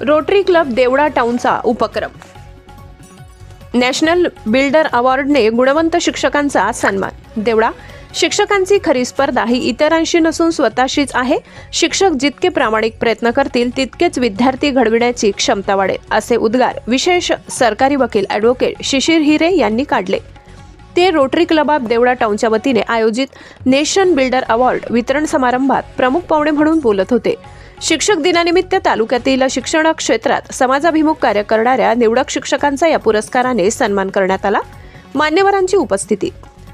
Rotary club Deola टाउनचा उपक्रम. National builder अवॉर्डने गुणवंत शिक्षकांचा सन्मान. देवळा शिक्षकांची खरी स्पर्धा ही इतरांशी नसून स्वतःशीच आहे. शिक्षक जितके प्रामाणिक प्रयत्न करतील तितकेच विद्यार्थी घडविण्याची क्षमता वाढेल, असे उद्गार विशेष सरकारी वकील ॲडव्होकेट शिशिर हिरे यांनी काढले. ते रोटरी क्लब ऑफ देवळा टाउनच्या वतीने आयोजित नेशन बिल्डर अवॉर्ड वितरण समारंभात प्रमुख पाहुणे म्हणून बोलत होते. शिक्षक दिनानिमित्त तालुक्यातील शिक्षण क्षेत्रात समाजाभिमुख कार्य करणाऱ्या निवडक शिक्षकांचा या पुरस्काराने सन्मान करण्यात आला. मान्यवरांची उपस्थिती.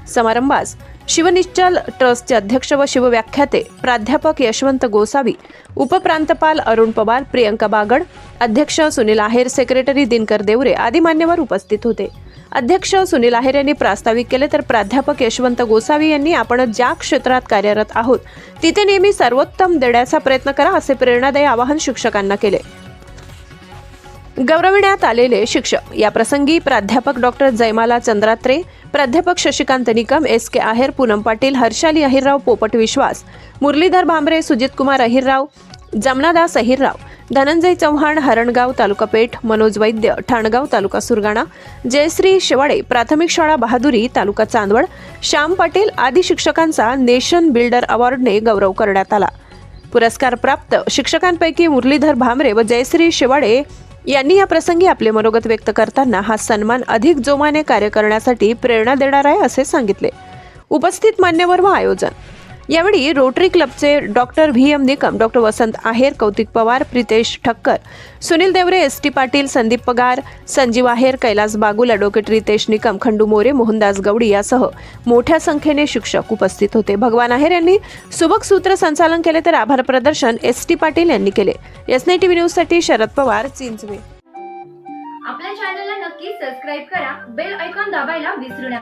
समारंभास शिवनिश्चल ट्रस्टचे अध्यक्ष व शिवव्याख्याते प्राध्यापक यशवंत गोसावी, उपप्रांतपाल अरुण पवार, प्रियंका बागड, अध्यक्ष सुनील आहेर, सेक्रेटरी दिनकर देवरे आदी मान्यवर उपस्थित होते. अध्यक्ष सुनील आहेर यांनी प्रास्ताविक केले तर प्राध्यापक यशवंत गोसावी यांनी आपण ज्या क्षेत्रात कार्यरत आहोत तिथे नेहमी सर्वोत्तम देण्याचा प्रयत्न करा, असे प्रेरणादायी आवाहन शिक्षकांना केले. गौरविण्यात आलेले शिक्षक. या प्रसंगी प्राध्यापक डॉक्टर जयमाला चंद्रात्रे, प्राध्यापक शशिकांत निकम, SK आहेर, पूनम पाटील, हर्षाली अहिरराव, पोपट विश्वास, मुरलीधर भांबरे, सुजित कुमार अहिरराव, जमनादास अहिरराव, धनंजय चव्हाण, हरणगाव तालुका पेठ, मनोज वैद्य, ठाणगाव तालुका सुरगाणा, जयश्री शेवाडे, प्राथमिक शाळा बहादुरी तालुका चांदवड, श्याम पाटील आदी शिक्षकांचा नेशन बिल्डर अवॉर्डने गौरव करण्यात आला. पुरस्कार प्राप्त शिक्षकांपैकी मुरलीधर भांबरे व जयश्री शेवाडे यांनी या प्रसंगी आपले मनोगत व्यक्त करताना हा सन्मान अधिक जोमाने कार्य करण्यासाठी प्रेरणा देणार आहे, असे सांगितले. उपस्थित मान्यवर व आयोजन. यावेळी रोटरी क्लबचे डॉक्टर VM निकम, डॉक्टर वसंत आहेर, कौतिक पवार, प्रितेश ठक्कर, सुनील देवरे, ST पाटील, संदीप पगार, संजीव आहेर, कैलास बागुल, ॲडव्होकेट रितेश निकम, खंडू मोरे, मोहनदास गवडी यासह मोठ्या संख्येने शिक्षक उपस्थित होते. भगवान आहेर यांनी सुबक सूत्र संचालन केले तर आभार प्रदर्शन ST पाटील यांनी केले. SNI TV न्यूजसाठी शरद पवार, चिंचवे. आपल्या चॅनलला नक्की सबस्क्राइब करा, बेल आयकॉन दाबायला विसरू नका.